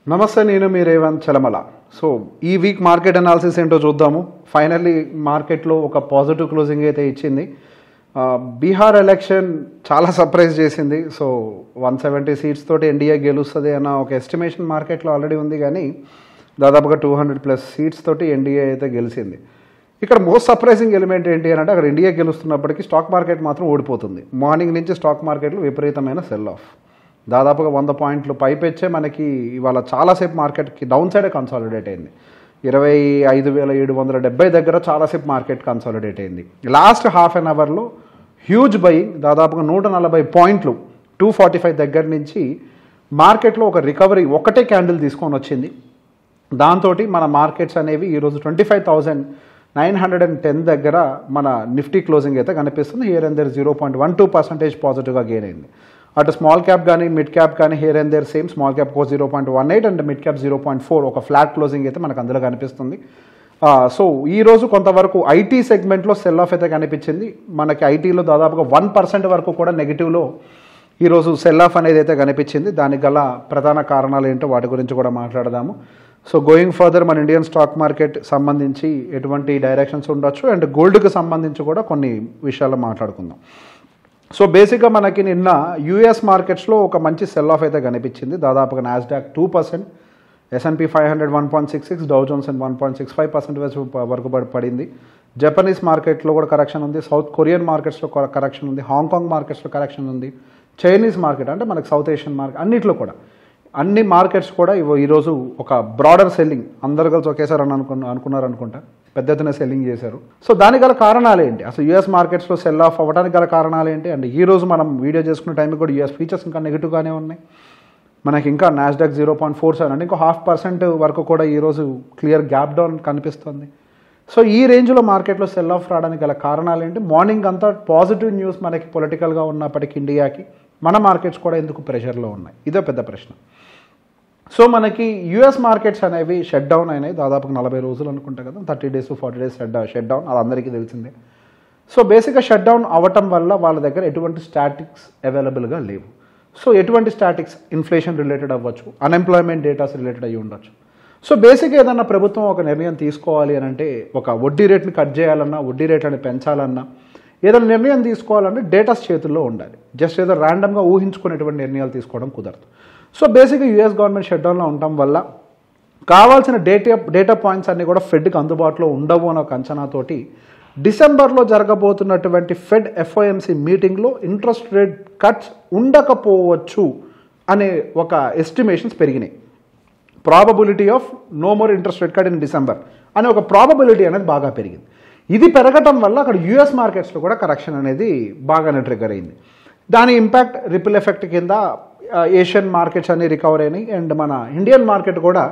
నమస్తే, నేను మీ రేవంత్ చలమల. సో ఈ వీక్ మార్కెట్ అనాలిసిస్ ఏంటో చూద్దాము. ఫైనల్లీ మార్కెట్లో ఒక పాజిటివ్ క్లోజింగ్ అయితే ఇచ్చింది. బీహార్ ఎలక్షన్ చాలా సర్ప్రైజ్ చేసింది. సో 170 సీట్స్ తోటి ఎన్డీఏ గెలుస్తుంది అన్న ఒక ఎస్టిమేషన్ మార్కెట్లో ఆల్రెడీ ఉంది, కానీ దాదాపుగా 200+ సీట్స్ తోటి ఎన్డీఏ అయితే గెలిచింది. ఇక్కడ మోస్ట్ సర్ప్రైజింగ్ ఎలిమెంట్ ఏంటి అని అంటే, అక్కడ ఎన్డీఏ గెలుస్తున్నప్పటికీ స్టాక్ మార్కెట్ మాత్రం ఓడిపోతుంది. మార్నింగ్ నుంచి స్టాక్ మార్కెట్లో విపరీతమైన సెల్ ఆఫ్, దాదాపుగా 100 పాయింట్లు పైపెచ్చే మనకి ఇవాళ చాలాసేపు మార్కెట్కి డౌన్ సైడే కన్సాలిడేట్ అయింది. 25,770 దగ్గర చాలాసేపు మార్కెట్ కన్సాలిడేట్ అయింది. లాస్ట్ హాఫ్ అన్ అవర్లో హ్యూజ్ బయింగ్, దాదాపుగా 140 పాయింట్లు 245 దగ్గర నుంచి మార్కెట్లో ఒక రికవరీ ఒకటే క్యాండిల్ తీసుకొని వచ్చింది. దాంతో మన మార్కెట్స్ అనేవి ఈరోజు 25,910 దగ్గర మన నిఫ్టీ క్లోజింగ్ అయితే కనిపిస్తుంది. హియర్ అండ్ దేర్ 0.12% పాజిటివ్గా గెయిన్ అయింది. అటు స్మాల్ క్యాప్ కానీ మిడ్ క్యాప్ కానీ here and there same. Small cap 0.18 and mid cap 0.4, ఒక ఫ్లాట్ క్లోజింగ్ అయితే మనకు అందులో కనిపిస్తుంది. సో ఈరోజు కొంతవరకు ఐటీ సెగ్మెంట్లో సెల్ ఆఫ్ అయితే కనిపించింది. మనకి ఐటీలో దాదాపుగా 1% వరకు కూడా నెగిటివ్లో ఈరోజు సెల్ ఆఫ్ అనేది అయితే కనిపించింది. దానికి గల ప్రధాన కారణాలు ఏంటో వాటి గురించి కూడా మాట్లాడదాము. సో గోయింగ్ ఫర్దర్ మన ఇండియన్ స్టాక్ మార్కెట్ సంబంధించి ఎటువంటి డైరెక్షన్స్ ఉండొచ్చు అండ్ గోల్డ్కి సంబంధించి కూడా కొన్ని విషయాలు మాట్లాడుకుందాం. సో బేసిక్గా మనకి నిన్న యూఎస్ మార్కెట్స్లో ఒక మంచి సెల్ ఆఫ్ అయితే కనిపించింది. దాదాపుగా నాస్డాక్ 2%, S&P 500 1.66, డౌ జోన్స్ 1.65% వరకు పడింది. జపనీస్ మార్కెట్లో కూడా కరెక్షన్ ఉంది, సౌత్ కొరియన్ మార్కెట్స్లో కరెక్షన్ ఉంది, హాంకాంగ్ మార్కెట్స్లో కరెక్షన్ ఉంది, చైనీస్ మార్కెట్ అంటే మనకి సౌత్ ఏషియన్ మార్కెట్ అన్నిట్లో కూడా అన్ని మార్కెట్స్ కూడా ఈరోజు ఒక బ్రాడర్ సెల్లింగ్, అందరు కలిసి ఒకేసారి అనుకున్నారు అనుకుంటా, పెద్ద ఎత్తున సెల్లింగ్ చేశారు. సో దానికి గల కారణాలు ఏంటి, అసలు యూఎస్ మార్కెట్స్లో సెల్ ఆఫ్ అవ్వడానికి గల కారణాలు ఏంటి అండ్ ఈరోజు మనం వీడియో చేసుకునే టైంకి కూడా యూఎస్ ఫీచర్స్ ఇంకా నెగిటివ్గానే ఉన్నాయి. మనకి ఇంకా నాస్డాక్ 0.47 అంటే ఇంకో 0.5% వరకు కూడా ఈరోజు క్లియర్ గ్యాప్ డౌన్ కనిపిస్తుంది. సో ఈ రేంజ్లో మార్కెట్లో సెల్ ఆఫ్ రావడానికి గల కారణాలు ఏంటి? మార్నింగ్ అంతా పాజిటివ్ న్యూస్ మనకి పొలిటికల్గా ఉన్నప్పటికీ ఇండియాకి, మన మార్కెట్స్ కూడా ఎందుకు ప్రెషర్లో ఉన్నాయి, ఇదో పెద్ద ప్రశ్న. సో మనకి యూఎస్ మార్కెట్స్ అనేవి షట్ డౌన్ అయినాయి, దాదాపుగా 40 రోజులు అనుకుంటా కదా, 30 days to 40 days shut down, అది అందరికీ తెలిసిందే. సో బేసిక్గా షట్ డౌన్ అవ్వటం వల్ల వాళ్ళ దగ్గర ఎటువంటి స్టాటిక్స్ అవైలబుల్గా లేవు. సో ఎటువంటి స్టాటిక్స్, ఇన్ఫ్లేషన్ రిలేటెడ్ అవ్వచ్చు, అన్ఎంప్లాయ్మెంట్ డేటాస్ రిలేటెడ్ అయ్యి ఉండొచ్చు. సో బేసిక్గా ఏదన్నా ప్రభుత్వం ఒక నిర్ణయం తీసుకోవాలి అని అంటే, ఒక వడ్డీ రేట్ని కట్ చేయాలన్నా, వడ్డీ రేట్లని పెంచాలన్నా, ఏదైనా నిర్ణయం తీసుకోవాలంటే డేటాస్ చేతుల్లో ఉండాలి. జస్ట్ ఏదో ర్యాండమ్గా ఊహించుకునేటువంటి నిర్ణయాలు తీసుకోవడం కుదరదు. సో బేసిక్గా యూఎస్ గవర్నమెంట్ షట్డౌన్లో ఉండటం వల్ల కావాల్సిన డేటా పాయింట్స్ అన్నీ కూడా ఫెడ్కి అందుబాటులో ఉండవు అనే ఒక అంచనాతోటి డిసెంబర్లో జరగబోతున్నటువంటి ఫెడ్ ఎఫ్ఓఎంసీ మీటింగ్లో ఇంట్రెస్ట్ రేట్ కట్స్ ఉండకపోవచ్చు అనే ఒక ఎస్టిమేషన్స్ పెరిగినాయి. Probability of no more interest rate cut in December అనే ఒక ప్రాబబిలిటీ అనేది బాగా పెరిగింది. ఇది పెరగటం వల్ల అక్కడ యూఎస్ మార్కెట్స్లో కూడా కరెక్షన్ అనేది బాగానే ట్రిగర్ అయింది. దాని ఇంపాక్ట్ రిపిల్ ఎఫెక్ట్ కింద ఏషియన్ మార్కెట్స్ అన్ని రికవర్ అయినాయి అండ్ మన ఇండియన్ మార్కెట్ కూడా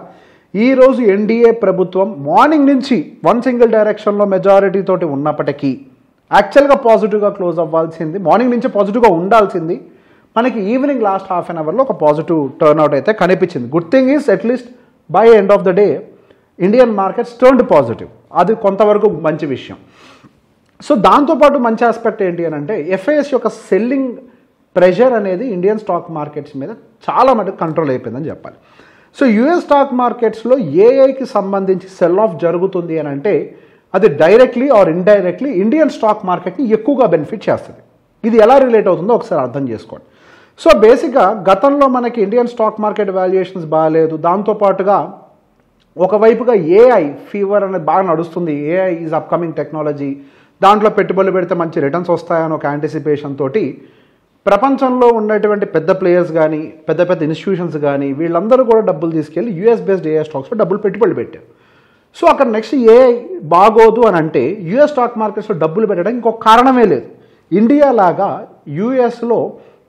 ఈరోజు ఎన్డీఏ ప్రభుత్వం మార్నింగ్ నుంచి వన్ సింగిల్ డైరెక్షన్లో మెజారిటీ తోటి ఉన్నప్పటికీ యాక్చువల్గా పాజిటివ్గా క్లోజ్ అవ్వాల్సింది, మార్నింగ్ నుంచి పాజిటివ్గా ఉండాల్సింది, మనకి ఈవినింగ్ లాస్ట్ హాఫ్ అన్ అవర్లో ఒక పాజిటివ్ టర్న్అవుట్ అయితే కనిపించింది. Good thing is at least by end of the day Indian markets turned positive, అది కొంతవరకు మంచి విషయం. సో దాంతోపాటు మంచి ఆస్పెక్ట్ ఏంటి అని అంటే, ఎఫ్ఐఎస్ యొక్క సెల్లింగ్ ప్రెషర్ అనేది ఇండియన్ స్టాక్ మార్కెట్స్ మీద చాలా మటుకు కంట్రోల్ అయిపోయిందని చెప్పాలి. సో యూఎస్ స్టాక్ మార్కెట్స్లో ఏఐకి సంబంధించి సెల్ ఆఫ్ జరుగుతుంది అని అంటే, అది directly or indirectly Indian stock మార్కెట్ని ఎక్కువగా బెనిఫిట్ చేస్తుంది. ఇది ఎలా రిలేట్ అవుతుందో ఒకసారి అర్థం చేసుకోండి. సో బేసిక్గా గతంలో మనకి ఇండియన్ స్టాక్ మార్కెట్ వాల్యుయేషన్స్ బాగాలేదు, దాంతోపాటుగా ఒకవైపుగా ఏఐ ఫీవర్ అనేది బాగా నడుస్తుంది, ఏఐ ఈజ్ అప్కమింగ్ టెక్నాలజీ, దాంట్లో పెట్టుబడులు పెడితే మంచి రిటర్న్స్ వస్తాయని ఒక యాంటిసిపేషన్ తోటి ప్రపంచంలో ఉన్నటువంటి పెద్ద ప్లేయర్స్ కానీ పెద్ద పెద్ద ఇన్స్టిట్యూషన్స్ కానీ వీళ్ళందరూ కూడా డబ్బులు తీసుకెళ్ళి యూఎస్ బేస్డ్ ఏఐ స్టాక్స్లో డబ్బులు పెట్టుబడులు పెట్టారు. సో అక్కడ నెక్స్ట్ ఏఐ బాగోదు అని అంటే యూఎస్ స్టాక్ మార్కెట్స్లో డబ్బులు పెట్టడానికి ఇంకొక కారణమే లేదు. ఇండియా లాగా యూఎస్లో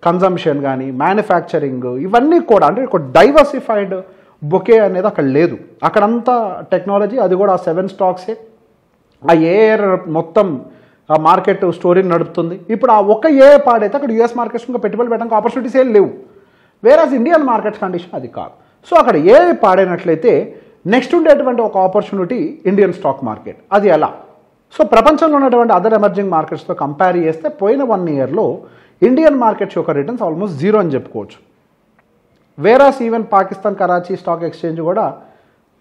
కన్జంప్షన్ కానీ మ్యానుఫ్యాక్చరింగ్ ఇవన్నీ కూడా అంటే ఒక డైవర్సిఫైడ్ బొకే అనేది అక్కడ లేదు. అక్కడంతా టెక్నాలజీ, అది కూడా ఆ 7 స్టాక్సే ఆ ఏఐ మొత్తం ఆ మార్కెట్ స్టోరీని నడుపుతుంది. ఇప్పుడు ఆ ఒక ఏఐ పాడైతే అక్కడ యూఎస్ మార్కెట్స్ ఇంకా పెట్టుబడులు పెట్టడానికి ఆపర్చునిటీస్ ఏం లేవు. వేరాజ్ ఇండియన్ మార్కెట్స్ కండిషన్ అది కాదు. సో అక్కడ ఏఐ పాడైనట్లయితే నెక్స్ట్ ఉండేటువంటి ఒక ఆపర్చునిటీ ఇండియన్ స్టాక్ మార్కెట్. అది ఎలా? సో ప్రపంచంలో ఉన్నటువంటి అదర్ ఎమర్జింగ్ మార్కెట్స్తో కంపేర్ చేస్తే పోయిన 1 yearలో ఇండియన్ మార్కెట్స్ యొక్క రిటర్న్స్ ఆల్మోస్ట్ 0 అని చెప్పుకోవచ్చు. Whereas even Pakistan Karachi stock exchange కూడా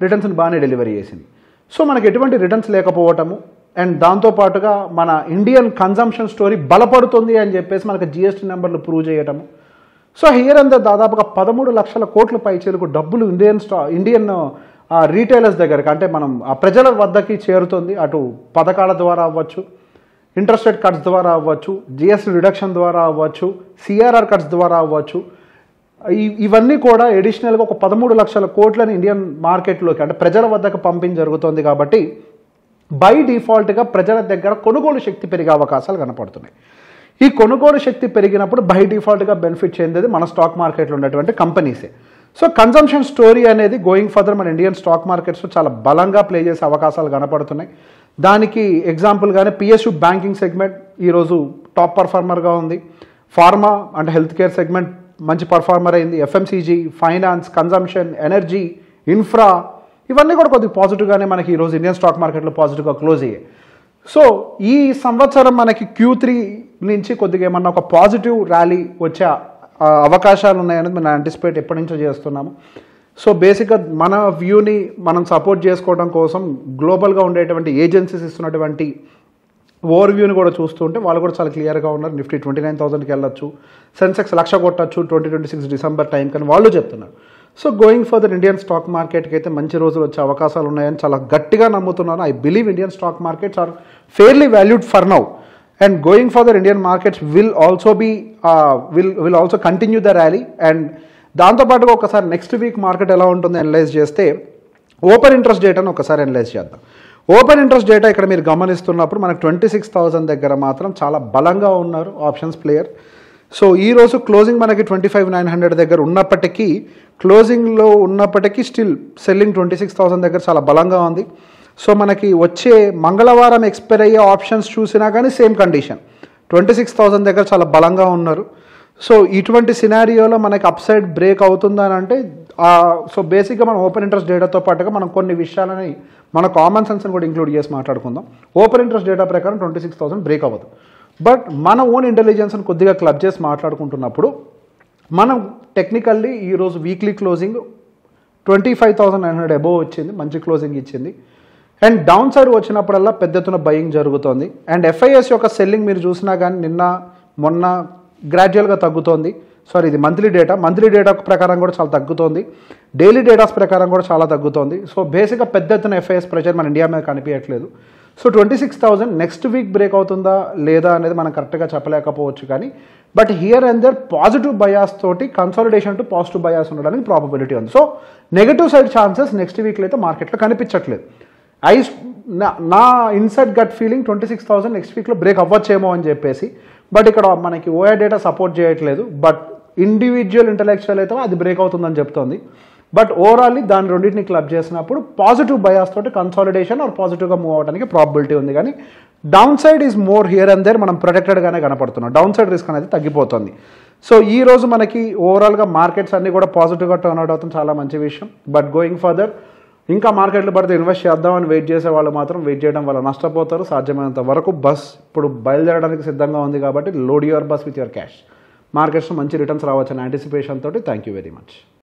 రిటర్న్స్ని బాగానే డెలివరీ చేసింది. సో మనకి ఎటువంటి రిటర్న్స్ లేకపోవటము అండ్ దాంతోపాటుగా మన ఇండియన్ కన్జంప్షన్ స్టోరీ బలపడుతుంది అని చెప్పేసి మనకు జిఎస్టీ నెంబర్లు ప్రూవ్ చేయటము. సో హియర్ అంతా దాదాపుగా 13 లక్షల కోట్ల పైచీలకు డబ్బులు ఇండియన్ రీటైలర్స్ దగ్గరికి అంటే మనం ఆ ప్రజల వద్దకి చేరుతుంది. అటు పథకాల ద్వారా అవ్వచ్చు, ఇంట్రెస్ట్ రేట్ కట్స్ ద్వారా అవ్వచ్చు, జిఎస్టీ రిడక్షన్ ద్వారా అవ్వచ్చు, సిఆర్ఆర్ కట్స్ ద్వారా అవ్వచ్చు. ఇవన్నీ కూడా ఎడిషనల్గా ఒక 13 లక్షల కోట్లని ఇండియన్ మార్కెట్లోకి అంటే ప్రజల వద్దకు పంపిణీ జరుగుతుంది. కాబట్టి బై డిఫాల్ట్గా ప్రజల దగ్గర కొనుగోలు శక్తి పెరిగే అవకాశాలు కనపడుతున్నాయి. ఈ కొనుగోలు శక్తి పెరిగినప్పుడు బై డిఫాల్ట్గా బెనిఫిట్ చెందేది మన స్టాక్ మార్కెట్లో ఉన్నటువంటి కంపెనీసే. సో కన్జంప్షన్ స్టోరీ అనేది గోయింగ్ ఫర్దర్ మన ఇండియన్ స్టాక్ మార్కెట్స్లో చాలా బలంగా ప్లే చేసే అవకాశాలు కనపడుతున్నాయి. దానికి ఎగ్జాంపుల్గానే పిఎస్యు బ్యాంకింగ్ సెగ్మెంట్ ఈరోజు టాప్ పర్ఫార్మర్గా ఉంది. ఫార్మా అంటే హెల్త్ కేర్ సెగ్మెంట్ మంచి పర్ఫార్మర్ అయింది. FMCG, finance, consumption, energy, infra ఇవన్నీ కూడా కొద్దిగా పాజిటివ్గానే మనకి ఈరోజు ఇండియన్ స్టాక్ మార్కెట్లో పాజిటివ్గా క్లోజ్ అయ్యాయి. సో ఈ సంవత్సరం మనకి Q3 నుంచి కొద్దిగా ఏమన్నా ఒక పాజిటివ్ ర్యాలీ వచ్చే అవకాశాలు ఉన్నాయనేది మనం యాంటిసిపేట్ ఎప్పటి నుంచో చేస్తున్నాము. సో బేసిక్గా మన వ్యూని మనం సపోర్ట్ చేసుకోవడం కోసం గ్లోబల్గా ఉండేటువంటి ఏజెన్సీస్ ఇస్తున్నటువంటి ఓవర్ వ్యూని కూడా చూస్తుంటే వాళ్ళు కూడా చాలా క్లియర్గా ఉన్నారు. నిఫ్టీ 29,000కి వెళ్ళొచ్చు, సెన్సెక్స్ 1,00,000 కొట్టచ్చు 2026 డిసెంబర్ టైం కానీ వాళ్ళు చెప్తున్నారు. So going further Indian stock మార్కెట్కి అయితే మంచి రోజులు వచ్చే అవకాశాలు ఉన్నాయని చాలా గట్టిగా నమ్ముతున్నాను. I believe Indian stock markets are fairly valued for now and going further Indian markets will also continue the rally. And దాంతోపాటుగా ఒకసారి నెక్స్ట్ వీక్ మార్కెట్ ఎలా ఉంటుందో అనలైజ్ చేస్తే ఓపెన్ ఇంట్రెస్ట్ డేటాను ఒకసారి అనలైజ్ చేద్దాం. ఓపెన్ ఇంట్రెస్ట్ డేటా ఇక్కడ మీరు గమనిస్తున్నప్పుడు మనకు 26,000 దగ్గర మాత్రం చాలా బలంగా ఉన్నారు ఆప్షన్స్ ప్లేయర్. సో ఈరోజు క్లోజింగ్ మనకి 25,900 దగ్గర ఉన్నప్పటికీ స్టిల్ సెల్లింగ్ 26,000 దగ్గర చాలా బలంగా ఉంది. సో మనకి వచ్చే మంగళవారం ఎక్స్పైర్ అయ్యే ఆప్షన్స్ చూసినా కానీ సేమ్ కండిషన్ 26,000 దగ్గర చాలా బలంగా ఉన్నారు. సో ఇటువంటి సినారియోలో మనకి అప్ సైడ్ బ్రేక్ అవుతుందని అంటే సో బేసిక్గా మనం ఓపెన్ ఇంట్రెస్ట్ డేటాతో పాటుగా మనం కొన్ని విషయాలని మన కామన్ సెన్స్ని కూడా ఇంక్లూడ్ చేసి మాట్లాడుకుందాం. ఓపెన్ ఇంట్రెస్ట్ డేటా ప్రకారం 26,000 బ్రేక్ అవ్వదు. బట్ మన ఓన్ ఇంటెలిజెన్స్ని కొద్దిగా క్లబ్ చేసి మాట్లాడుకుంటున్నప్పుడు మనం టెక్నికల్లీ ఈరోజు వీక్లీ క్లోజింగ్ 25,900 అబోవ్ వచ్చింది, మంచి క్లోజింగ్ ఇచ్చింది. అండ్ డౌన్ సైడ్ వచ్చినప్పుడల్లా పెద్ద ఎత్తున బయింగ్ జరుగుతోంది. అండ్ ఎఫ్ఐఎస్ యొక్క సెల్లింగ్ మీరు చూసినా కానీ నిన్న మొన్న గ్రాడ్యువల్గా తగ్గుతోంది. సారీ ఇది మంత్లీ డేటా ప్రకారం కూడా చాలా తగ్గుతోంది, డైలీ డేటాస్ ప్రకారం కూడా చాలా తగ్గుతోంది. సో బేసిక్గా పెద్ద ఎత్తున ఎఫ్ఐఎస్ ప్రెషర్ మన ఇండియా మీద కనిపించట్లేదు. సో 26,000 నెక్స్ట్ వీక్ బ్రేక్ అవుతుందా లేదా అనేది మనం కరెక్ట్గా చెప్పలేకపోవచ్చు కానీ but here and there positive bias తోటి కన్సాలిడేషన్ టు పాజిటివ్ బయాస్ ఉండడానికి ప్రాబబిలిటీ ఉంది. So negative side chances next వీక్లో అయితే మార్కెట్లో కనిపించట్లేదు. నా ఇన్సైడ్ గట్ ఫీలింగ్ 26,000 నెక్స్ట్ వీక్లో బ్రేక్ అవ్వచ్చేమో అని చెప్పేసి. బట్ ఇక్కడ మనకి ఓఐ డేటా సపోర్ట్ చేయట్లేదు. బట్ ఇండివిజువల్ ఇంటెలెక్చువల్ అయితే అది బ్రేక్ అవుతుందని చెప్తోంది. బట్ ఓవరాల్లీ దాని రెండింటిని క్లబ్ చేసినప్పుడు పాజిటివ్ బయాస్ తోటి కన్సాలిడేషన్ ఆర్ పాజిటివ్గా మూవ్ అవడానికి ప్రాబిలిటీ ఉంది. కానీ down side is more here and there మనం ప్రొటెక్టెడ్గానే కనపడుతున్నాం. డౌన్ సైడ్ రిస్క్ అనేది తగ్గిపోతుంది. సో ఈ రోజు మనకి ఓవరాల్గా మార్కెట్స్ అన్నీ కూడా పాజిటివ్గా టర్న్ అవుట్ అవుతుంది, చాలా మంచి విషయం. బట్ గోయింగ్ ఫర్దర్ ఇంకా మార్కెట్లు పడితే ఇన్వెస్ట్ చేద్దామని వెయిట్ చేసే వాళ్ళు మాత్రం వెయిట్ చేయడం వల్ల నష్టపోతారు. సాధ్యమైనంత వరకు బస్ ఇప్పుడు బయలుదేరడానికి సిద్ధంగా ఉంది కాబట్టి load your bus with your cash. మార్కెట్స్లో మంచి రిటర్న్స్ రావచ్చని యాంటిసిపేషన్ తోటి. Thank you very much.